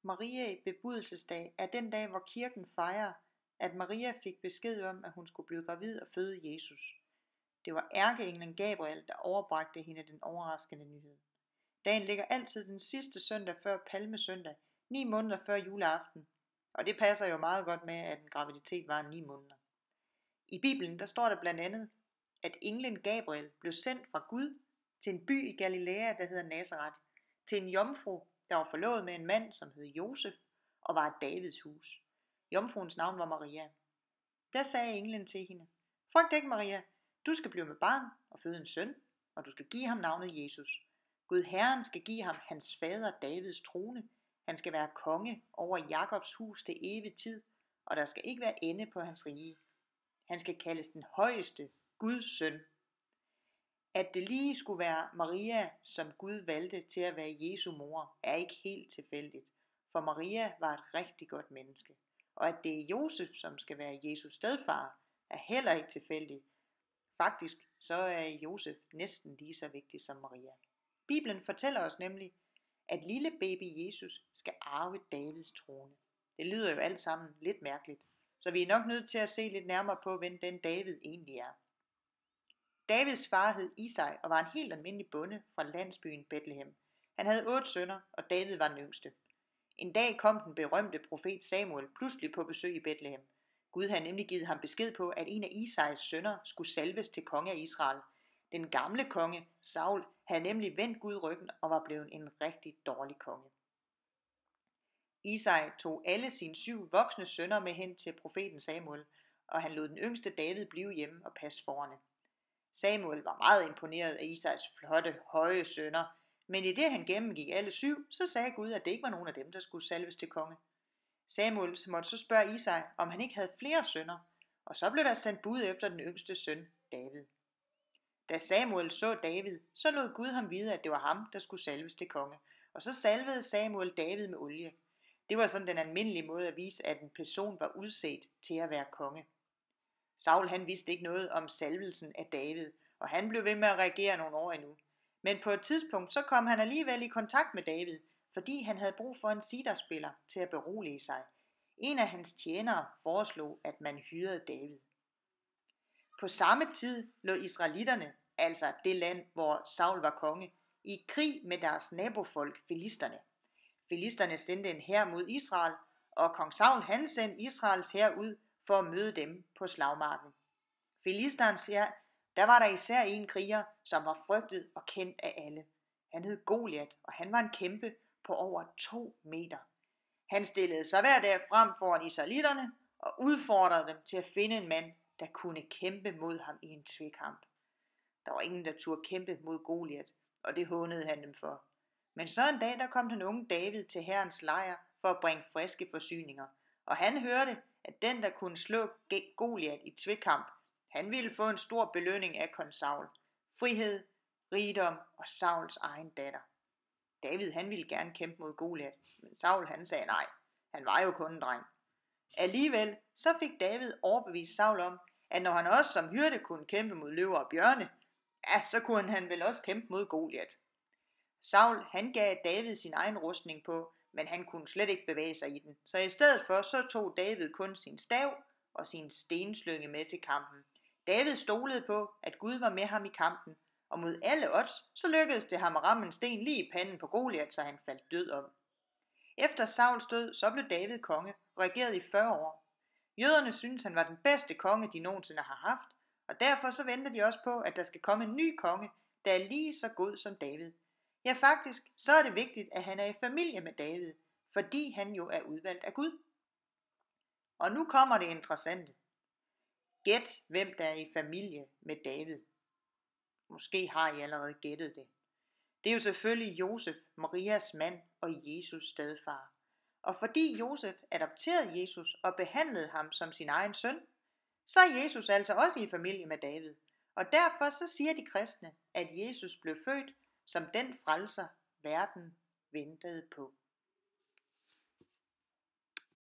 Mariæ Bebudelsesdag er den dag, hvor kirken fejrer, at Maria fik besked om, at hun skulle blive gravid og føde Jesus. Det var ærkeenglen Gabriel, der overbragte hende den overraskende nyhed. Dagen ligger altid den sidste søndag før Palmesøndag, 9 måneder før juleaften, og det passer jo meget godt med, at en graviditet var 9 måneder. I Bibelen der står der blandt andet, at englen Gabriel blev sendt fra Gud til en by i Galilea, der hedder Nazareth, til en jomfru, der var forlovet med en mand, som hed Josef, og var et Davids hus. Jomfruens navn var Maria. Der sagde englen til hende, frygt ikke Maria, du skal blive med barn og føde en søn, og du skal give ham navnet Jesus. Gud Herren skal give ham hans fader Davids trone. Han skal være konge over Jakobs hus til evig tid, og der skal ikke være ende på hans rige. Han skal kaldes den højeste, Guds søn. At det lige skulle være Maria, som Gud valgte til at være Jesu mor, er ikke helt tilfældigt, for Maria var et rigtig godt menneske. Og at det er Josef, som skal være Jesus stedfar, er heller ikke tilfældigt. Faktisk så er Josef næsten lige så vigtig som Maria. Bibelen fortæller os nemlig, at lille baby Jesus skal arve Davids trone. Det lyder jo alt sammen lidt mærkeligt, så vi er nok nødt til at se lidt nærmere på, hvem den David egentlig er. Davids far hed Isai og var en helt almindelig bonde fra landsbyen Bethlehem. Han havde 8 sønner, og David var den yngste. En dag kom den berømte profet Samuel pludselig på besøg i Bethlehem. Gud havde nemlig givet ham besked på, at en af Isais sønner skulle salves til konge af Israel. Den gamle konge, Saul, havde nemlig vendt Gud ryggen og var blevet en rigtig dårlig konge. Isai tog alle sine 7 voksne sønner med hen til profeten Samuel, og han lod den yngste David blive hjemme og passe forerne. Samuel var meget imponeret af Isais flotte, høje sønner, men i det han gennemgik alle 7, så sagde Gud, at det ikke var nogen af dem, der skulle salves til konge. Samuel måtte så spørge Isai, om han ikke havde flere sønner, og så blev der sendt bud efter den yngste søn, David. Da Samuel så David, så lod Gud ham vide, at det var ham, der skulle salves til konge, og så salvede Samuel David med olie. Det var sådan den almindelige måde at vise, at en person var udset til at være konge. Saul han vidste ikke noget om salvelsen af David, og han blev ved med at regere nogle år endnu. Men på et tidspunkt så kom han alligevel i kontakt med David, fordi han havde brug for en sitarspiller til at berolige sig. En af hans tjenere foreslog, at man hyrede David. På samme tid lå israelitterne, altså det land, hvor Saul var konge, i krig med deres nabofolk, filisterne. Filisterne sendte en hær mod Israel, og kong Saul han sendte Israels hær ud for at møde dem på slagmarken. Filisternes hær, der var der især en kriger, som var frygtet og kendt af alle. Han hed Goliat, og han var en kæmpe på over 2 meter. Han stillede sig hver dag frem foran israelitterne og udfordrede dem til at finde en mand, der kunne kæmpe mod ham i en tvekamp. Der var ingen, der turde kæmpe mod Goliat, og det hånede han dem for. Men så en dag, der kom den unge David til herrens lejr for at bringe friske forsyninger, og han hørte, at den, der kunne slå Goliat i tvekamp, han ville få en stor belønning af kong Saul. Frihed, rigdom og Sauls egen datter. David han ville gerne kæmpe mod Goliat, men Saul han sagde nej. Han var jo kun en dreng. Alligevel så fik David overbevist Saul om, at når han også som hyrde kunne kæmpe mod løver og bjørne, ja, så kunne han vel også kæmpe mod Goliat. Saul han gav David sin egen rustning på, men han kunne slet ikke bevæge sig i den. Så i stedet for så tog David kun sin stav og sin stenslynge med til kampen. David stolede på, at Gud var med ham i kampen, og mod alle odds, så lykkedes det ham at ramme en sten lige i panden på Goliat, så han faldt død om. Efter Sauls død, så blev David konge og regerede i 40 år. Jøderne syntes, han var den bedste konge, de nogensinde har haft, og derfor så venter de også på, at der skal komme en ny konge, der er lige så god som David. Ja, faktisk, så er det vigtigt, at han er i familie med David, fordi han jo er udvalgt af Gud. Og nu kommer det interessante. Gæt, hvem der er i familie med David. Måske har I allerede gættet det. Det er jo selvfølgelig Josef, Marias mand og Jesus stedfar. Og fordi Josef adopterede Jesus og behandlede ham som sin egen søn, så er Jesus altså også i familie med David. Og derfor så siger de kristne, at Jesus blev født som den frelser, verden ventede på.